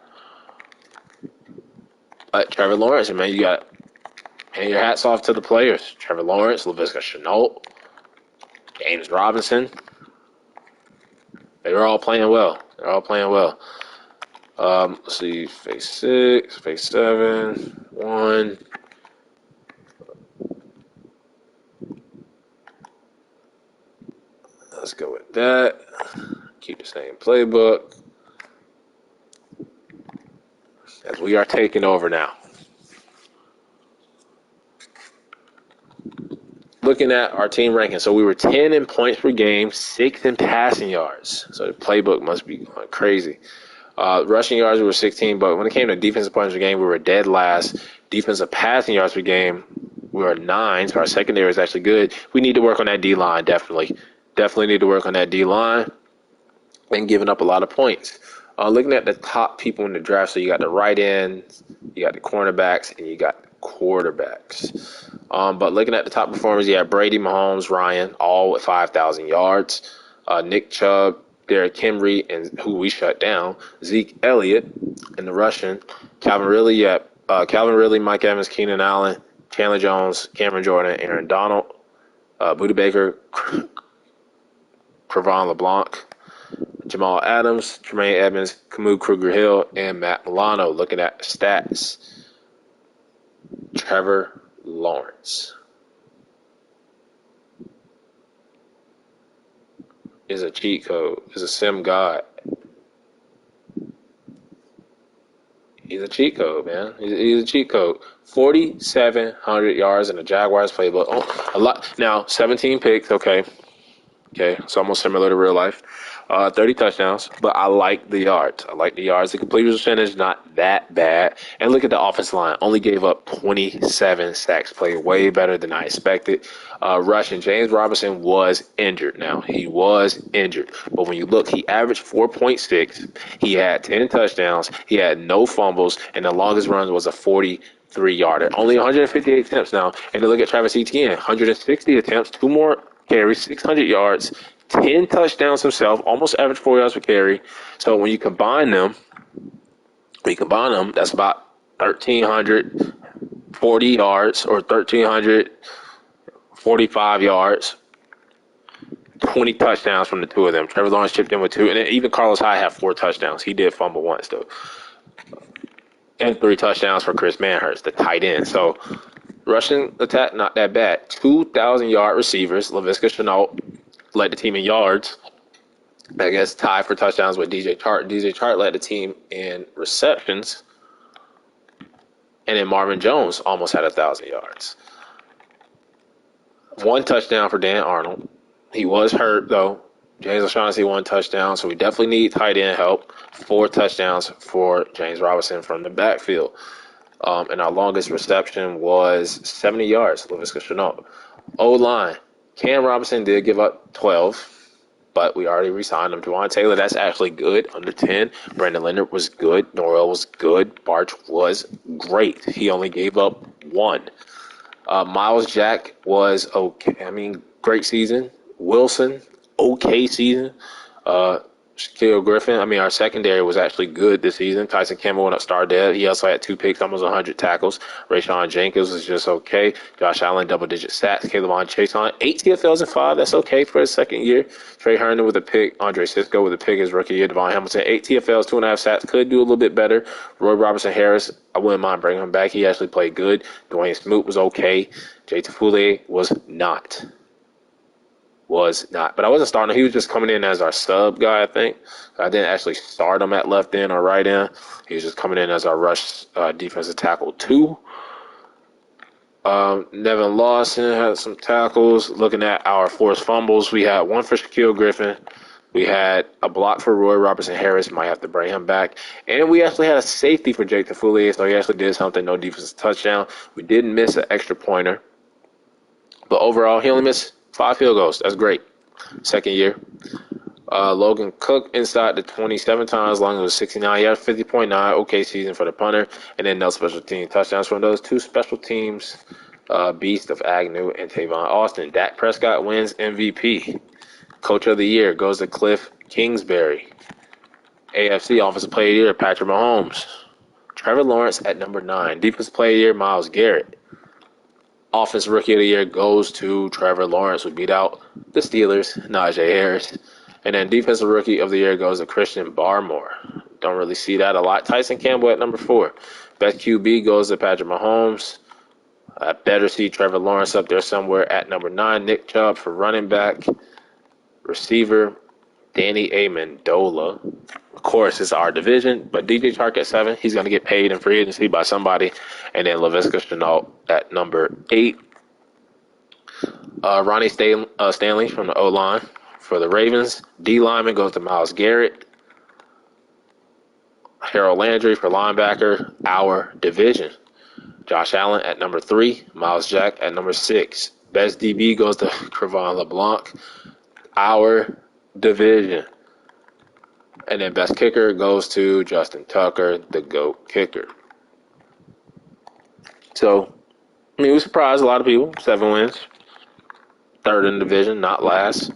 But Trevor Lawrence, man, you got hang your hats off to the players. Trevor Lawrence, Laviska Shenault, James Robinson. They were all playing well. They're all playing well. Let's see, phase 6, phase 7, 1. Let's go with that. Keep the same playbook. As we are taking over now. Looking at our team ranking, so we were 10 in points per game, 6th in passing yards. So the playbook must be going crazy. Rushing yards, we were 16, but when it came to defensive points per game, we were dead last. Defensive passing yards per game, we were 9, so our secondary is actually good. We need to work on that D-line, definitely. Definitely need to work on that D-line and giving up a lot of points. Looking at the top people in the draft, so you got the right ends, you got the cornerbacks, and you got the quarterbacks. But looking at the top performers, you have Brady, Mahomes, Ryan, all with 5,000 yards. Nick Chubb, Derrick Henry, and who we shut down, Zeke Elliott in the rushing. Calvin Ridley, Mike Evans, Keenan Allen, Chandler Jones, Cameron Jordan, Aaron Donald, Budda Baker, Cre'Von LeBlanc, Jamal Adams, Tremaine Edmonds, Camus Kruger-Hill, and Matt Milano. Looking at the stats, Trevor Lawrence is a cheat code, is a sim god. He's a cheat code, man. He's a cheat code. 4,700 yards in the Jaguars playbook. Oh, a lot. Now, 17 picks, okay. Okay, it's almost similar to real life. 30 touchdowns, but I like the yards. The completion percentage, not that bad. And look at the offensive line. Only gave up 27 sacks. Played way better than I expected. Rushing, James Robinson was injured. Now, he was injured. But when you look, he averaged 4.6. He had 10 touchdowns. He had no fumbles. And the longest run was a 43-yarder. Only 158 attempts now. And to look at Travis Etienne, 160 attempts, 2 more carries, 600 yards, 10 touchdowns himself, almost average 4 yards per carry. So when you combine them, that's about 1,340 yards or 1,345 yards, 20 touchdowns from the two of them. Trevor Lawrence chipped in with 2, and then even Carlos Hyde had 4 touchdowns. He did fumble once, though. And 3 touchdowns for Chris Manhurst, the tight end. So rushing attack, not that bad. 2,000-yard receivers. Laviska Shenault led the team in yards. I guess tied for touchdowns with DJ Chark. DJ Chark led the team in receptions. And then Marvin Jones almost had 1,000 yards. 1 touchdown for Dan Arnold. He was hurt, though. James O'Shaughnessy 1 touchdown, so we definitely need tight end help. 4 touchdowns for James Robinson from the backfield. And our longest reception was 70 yards, Laviska Shenault. O-line, Cam Robinson did give up 12, but we already re-signed him. Juwan Taylor, that's actually good, under 10. Brandon Leonard was good. Norrell was good. Barch was great. He only gave up 1. Miles Jack was okay. Great season. Wilson, okay season. Shaquille Griffin, our secondary was actually good this season. Tyson Campbell went up star dead. He also had 2 picks, almost 100 tackles. Rayshawn Jenkins was just okay. Josh Allen, double-digit sacks. Caleb Chase on 8 TFLs and 5. That's okay for his second year. Trey Herndon with a pick. Andre Sisco with a pick his rookie year. Devon Hamilton, 8 TFLs, 2.5 sacks. Could do a little bit better. Roy Robinson Harris, I wouldn't mind bringing him back. He actually played good. Dwayne Smoot was okay. Jay Tafule was not. But I wasn't starting him. He was just coming in as our sub guy, I think. I didn't actually start him at left end or right end. He was just coming in as our rush defensive tackle 2. Nevin Lawson had some tackles. Looking at our forced fumbles, we had 1 for Shaquille Griffin. We had a block for Roy Robertson Harris. Might have to bring him back. And we actually had a safety for Jake Tafule, so he actually did something. No defensive touchdown. We didn't miss an extra pointer. But overall, he only missed 5 field goals. That's great. Second year. Logan Cook inside the 27 times, long as it was 69. He had 50.9. Okay season for the punter. And then no special team touchdowns from those 2 special teams. Beast of Agnew and Tavon Austin. Dak Prescott wins MVP. Coach of the year goes to Cliff Kingsbury. AFC Offensive Player of the Year, Patrick Mahomes. Trevor Lawrence at number 9. Defensive Player of the Year, Myles Garrett. Offensive Rookie of the Year goes to Trevor Lawrence, who beat out the Steelers, Najee Harris. And then Defensive Rookie of the Year goes to Christian Barmore. Don't really see that a lot. Tyson Campbell at number 4. Best QB goes to Patrick Mahomes. I better see Trevor Lawrence up there somewhere at number 9. Nick Chubb for running back. Receiver, Danny Amendola. Of course, it's our division, but DJ Chark at 7. He's going to get paid in free agency by somebody. And then Laviska Shenault at number 8. Ronnie Stanley from the O-line for the Ravens. D lineman goes to Myles Garrett. Harold Landry for linebacker, our division. Josh Allen at number 3. Miles Jack at number 6. Best DB goes to Cre'Von LeBlanc, our division. And then best kicker goes to Justin Tucker, the GOAT kicker. So, I mean, we surprised a lot of people. 7 wins. 3rd in the division, not last.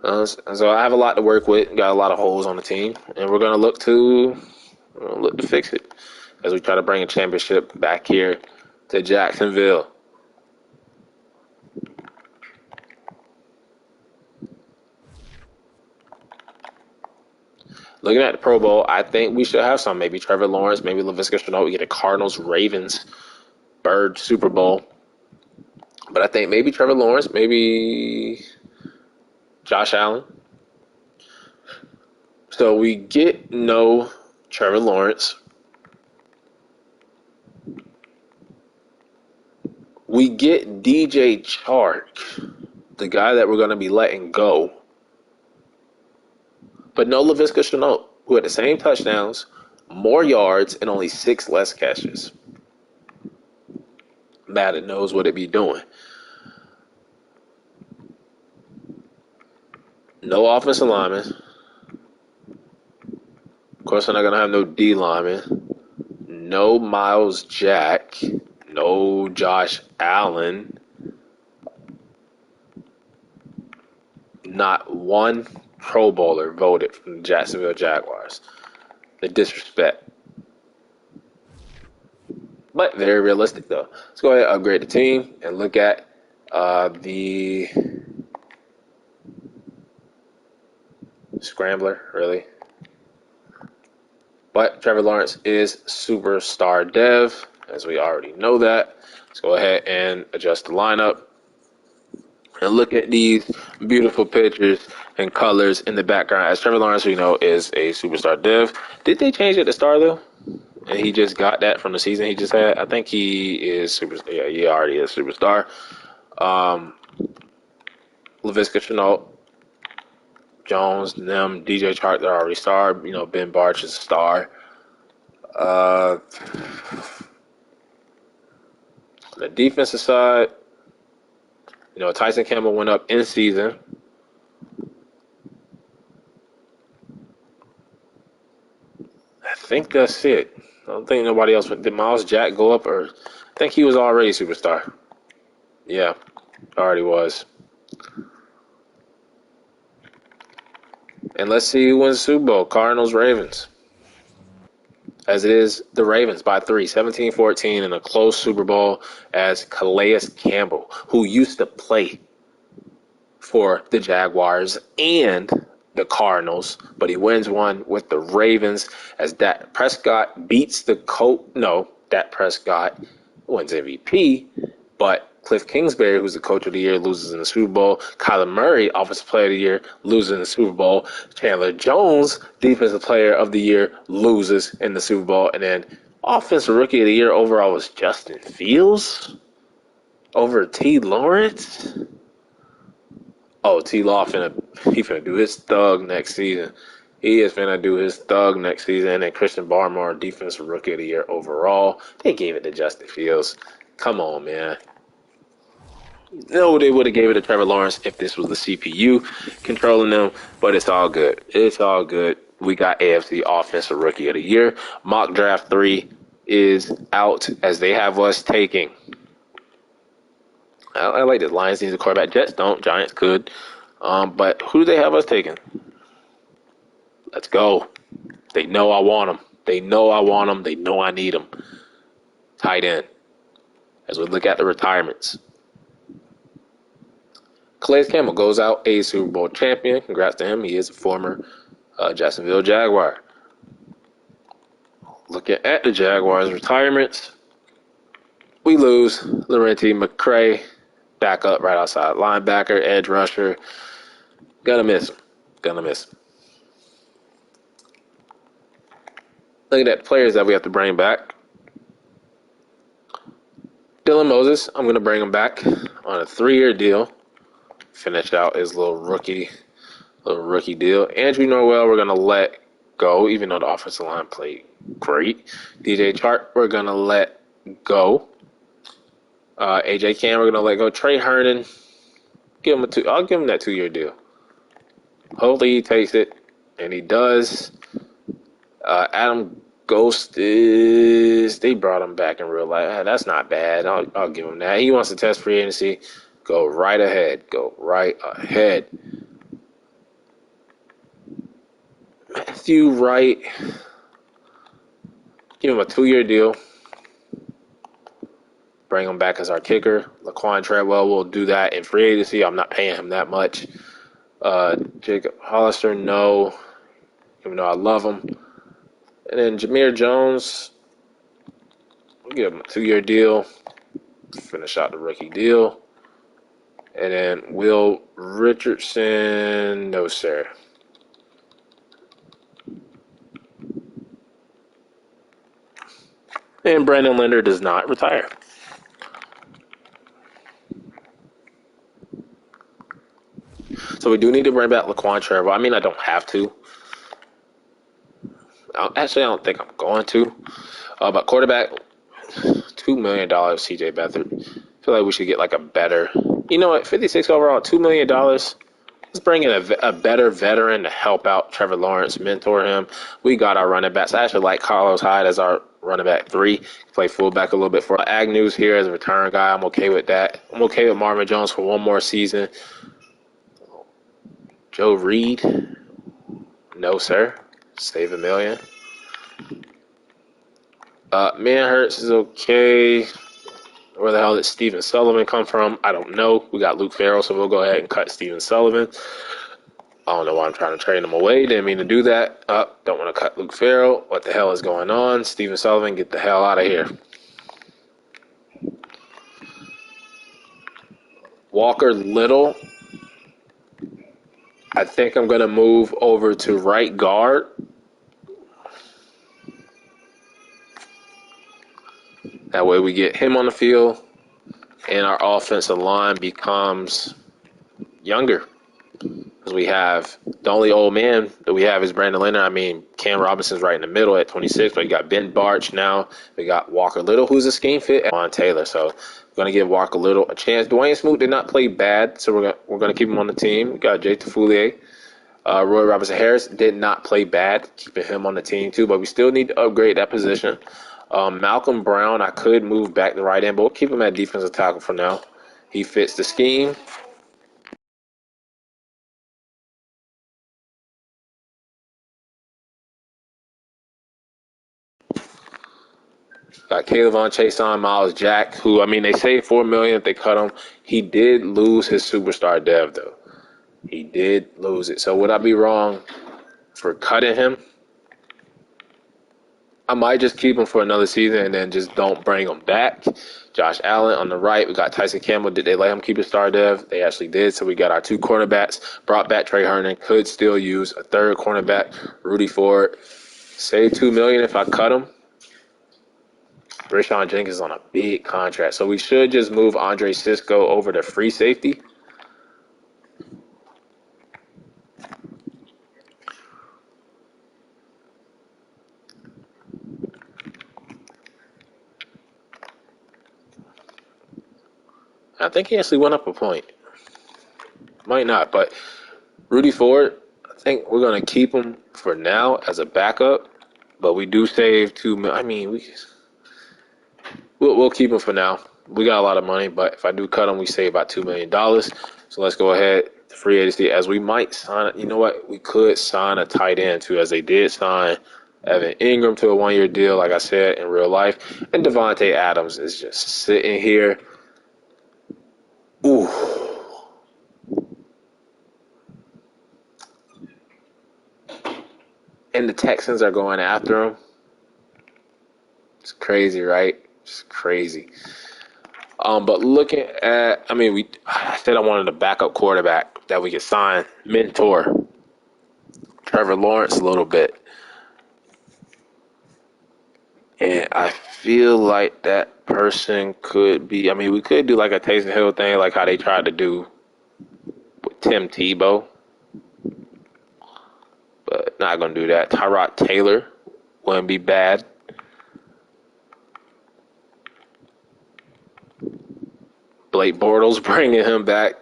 So I have a lot to work with. Got a lot of holes on the team. And we're going to look to fix it as we try to bring a championship back here to Jacksonville. Looking at the Pro Bowl, I think we should have some. Maybe Trevor Lawrence, maybe Laviska Shenault. We get a Cardinals-Ravens Bird Super Bowl. But I think maybe Trevor Lawrence, maybe Josh Allen. So we get no Trevor Lawrence. We get DJ Chark, the guy that we're going to be letting go. But no Laviska Shenault, who had the same touchdowns, more yards, and only 6 less catches. Madden knows what it be doing. No offensive lineman. Of course, we're not going to have no D lineman. No Miles Jack. No Josh Allen. Not one Pro Bowler voted from the Jacksonville Jaguars. The disrespect. But very realistic, though. Let's go ahead and upgrade the team and look at the scrambler, really. But Trevor Lawrence is superstar dev, as we already know that. Let's go ahead and adjust the lineup. And look at these beautiful pictures and colors in the background. As Trevor Lawrence, we know, is a superstar dev. Did they change it to star, though? And he just got that from the season he just had. I think he is superstar. Yeah, he already is superstar. Laviska Shenault, Jones, them, DJ Chark, they're already star. You know, Ben Barch is a star. The defensive side, you know, Tyson Campbell went up in season. I think that's it. I don't think nobody else went. Did Miles Jack go up? Or I think he was already superstar. Yeah, already was. And let's see who wins the Super Bowl. Cardinals, Ravens. As it is, the Ravens by 3, 17-14 in a close Super Bowl as Calais Campbell, who used to play for the Jaguars and the Cardinals, but he wins one with the Ravens as Dak Prescott beats the Dak Prescott wins MVP, but Cliff Kingsbury, who's the coach of the year, loses in the Super Bowl. Kyler Murray, offensive player of the year, loses in the Super Bowl. Chandler Jones, defensive player of the year, loses in the Super Bowl. And then offensive rookie of the year overall was Justin Fields over T. Lawrence. Oh, T. Law finna do his thug next season. He is finna do his thug next season. And then Christian Barmore, defensive rookie of the year overall. They gave it to Justin Fields. Come on, man. No, they would have gave it to Trevor Lawrence if this was the CPU controlling them, but it's all good. It's all good. We got AFC Offensive Rookie of the Year. Mock Draft 3 is out as they have us taking. I like this. Lions need a quarterback. Jets don't. Giants could. But who do they have us taking? Let's go. They know I want them. They know I want them. They know I need them. Tight end. As we look at the retirements. Calais Campbell goes out a Super Bowl champion. Congrats to him. He is a former Jacksonville Jaguar. Looking at the Jaguars' retirements, we lose Laurenti McCray, backup right outside linebacker, edge rusher. Gonna miss him. Looking at players that we have to bring back. Dylan Moses, I'm going to bring him back on a 3-year deal. Finish out his little rookie deal. Andrew Norwell, we're going to let go, even though the offensive line played great. DJ Chark, we're going to let go. AJ Cam, we're going to let go. Trey Herndon, I'll give him that 2-year deal. Hopefully he takes it, and he does. Adam Ghost they brought him back in real life. That's not bad. I'll give him that. He wants to test free agency. Go right ahead. Matthew Wright, give him a 2-year deal. Bring him back as our kicker. Laquan Treadwell will do that in free agency. I'm not paying him that much. Jacob Hollister, no. Even though I love him. And then Jameer Jones, we'll give him a 2-year deal. Finish out the rookie deal. And then Will Richardson, no sir. And Brandon Linder does not retire. So we do need to bring back Laquan Treadwell. I mean, I don't have to. Actually, I don't think I'm going to. But quarterback, $2 million, CJ Beathard. I feel like we should get like a better. You know what? 56 overall, $2 million. Let's bring in a better veteran to help out Trevor Lawrence, mentor him. We got our running backs. I actually like Carlos Hyde as our running back 3. Play fullback a little bit for Agnew's here as a return guy. I'm okay with that. I'm okay with Marvin Jones for one more season. Joe Reed, no sir. Save $1 million. Manhurts is okay. Where the hell did Steven Sullivan come from? I don't know. We got Luke Farrell, so we'll go ahead and cut Steven Sullivan. I don't know why I'm trying to trade him away. Didn't mean to do that. Don't want to cut Luke Farrell. What the hell is going on? Steven Sullivan, get the hell out of here. Walker Little. I think I'm going to move over to right guard. That way we get him on the field and our offensive line becomes younger. Because we have the only old man that we have is Brandon Linder. I mean, Cam Robinson's right in the middle at 26, but you got Ben Barch now. We got Walker Little, who's a scheme fit, and Juan Taylor. So we're going to give Walker Little a chance. Dwayne Smoot did not play bad, so we're going to keep him on the team. We got Jay Tafoulier. Roy Robinson Harris did not play bad, keeping him on the team too, but we still need to upgrade that position. Malcolm Brown, I could move back to right end, but we'll keep him at defensive tackle for now. He fits the scheme. Got Kayvon Chason, Miles Jack, who, I mean, they saved $4 million if they cut him. He did lose his superstar dev, though. He did lose it. So would I be wrong for cutting him? I might just keep him for another season and then just don't bring him back. Josh Allen on the right. We got Tyson Campbell. Did they let him keep his star dev? They actually did. So we got our 2 cornerbacks. Brought back Trey Herndon. Could still use a 3rd cornerback, Rudy Ford. Save $2 million if I cut him. Rashawn Jenkins is on a big contract. So we should just move Andre Sisco over to free safety. I think he actually went up a point. Might not, but Rudy Ford, I think we're going to keep him for now as a backup, but we do save $2 million. I mean, we'll keep him for now. We got a lot of money, but if I do cut him, we save about $2 million. So let's go ahead to free agency as we might sign. You know what? We could sign a tight end too, as they did sign Evan Ingram to a 1-year deal, like I said, in real life. And Devontae Adams is just sitting here. Ooh. And the Texans are going after him. It's crazy, right? It's crazy. But looking at, I said I wanted a backup quarterback that we could sign, mentor Trevor Lawrence a little bit. And I feel like that person could be, we could do like a Taysom Hill thing, like how they tried to do with Tim Tebow. But not going to do that. Tyrod Taylor wouldn't be bad. Blake Bortles bringing him back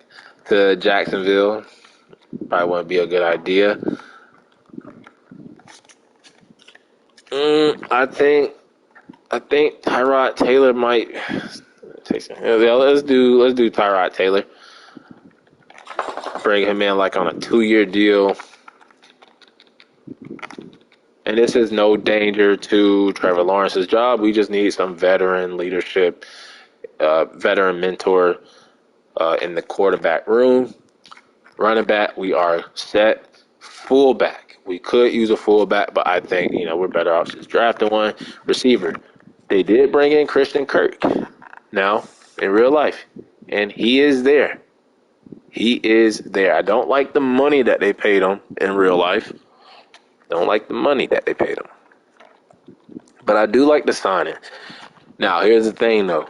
to Jacksonville probably wouldn't be a good idea. I think Tyrod Taylor might take some. Yeah, let's do Tyrod Taylor. Bring him in like on a 2-year deal. And this is no danger to Trevor Lawrence's job. We just need some veteran leadership, veteran mentor in the quarterback room. Running back, we are set. Fullback, we could use a fullback, but I think we're better off just drafting one. Receiver, they did bring in Christian Kirk now in real life, and he is there. He is there. I don't like the money that they paid him in real life. Don't like the money that they paid him. But I do like the signing. Now, here's the thing, though.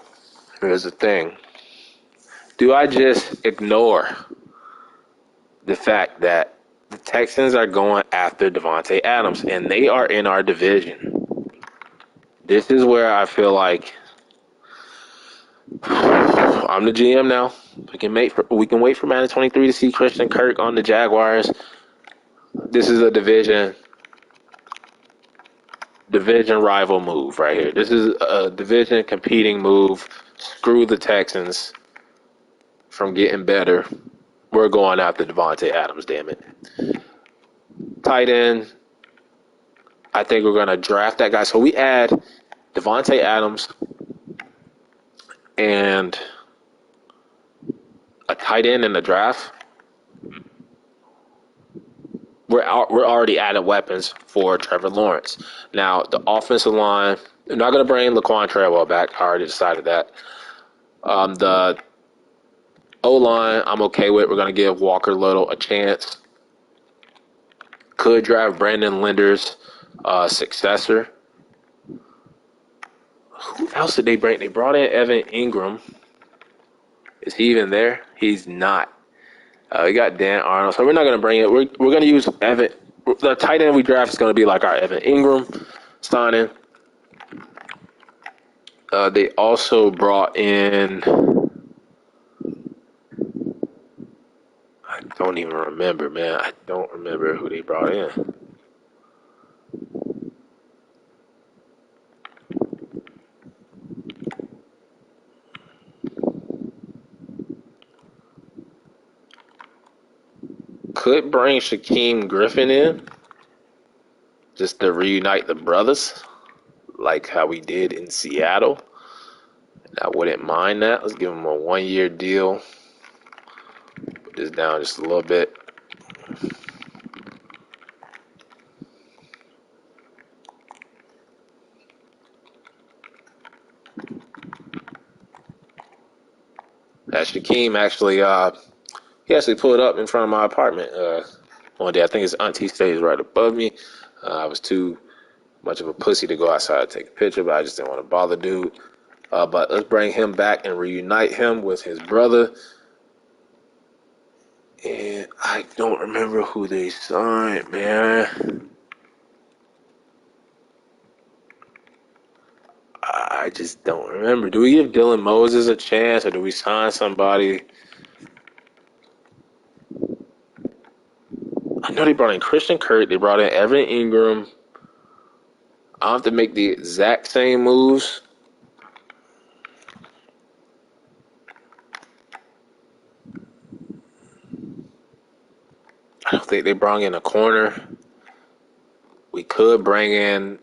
Here's the thing. Do I just ignore the fact that the Texans are going after Devontae Adams, and they are in our division? This is where I feel like I'm the GM now. We can wait for Madden 23 to see Christian Kirk on the Jaguars. This is a division rival move right here. This is a division competing move. Screw the Texans from getting better. We're going after Devontae Adams, damn it. Tight end, I think we're going to draft that guy. So we add Devontae Adams and a tight end in the draft. We're already adding weapons for Trevor Lawrence. Now, the offensive line, I'm not going to bring Laquan Treadwell back. I already decided that. The O-line, I'm okay with. We're going to give Walker Little a chance. Could draft Brandon Linder's successor. Who else did they bring? They brought in Evan Ingram. Is he even there? He's not. We got Dan Arnold. So we're not going to bring it. We're going to use Evan. The tight end we draft is going to be like our Evan Ingram signing. They also brought in, I don't even remember, man. I don't remember who they brought in. Could bring Shaquem Griffin in just to reunite the brothers, like how we did in Seattle. I wouldn't mind that. Let's give him a 1-year deal. Put this down just a little bit. Shaquem actually, he actually pulled up in front of my apartment one day. I think his auntie stays right above me. I was too much of a pussy to go outside and take a picture, but I just didn't want to bother dude. But let's bring him back and reunite him with his brother. And I don't remember who they signed, man. I just don't remember. Do we give Dylan Moses a chance, or do we sign somebody? I know they brought in Christian Kirk. They brought in Evan Ingram. I have to make the exact same moves. I don't think they brought in a corner. could bring in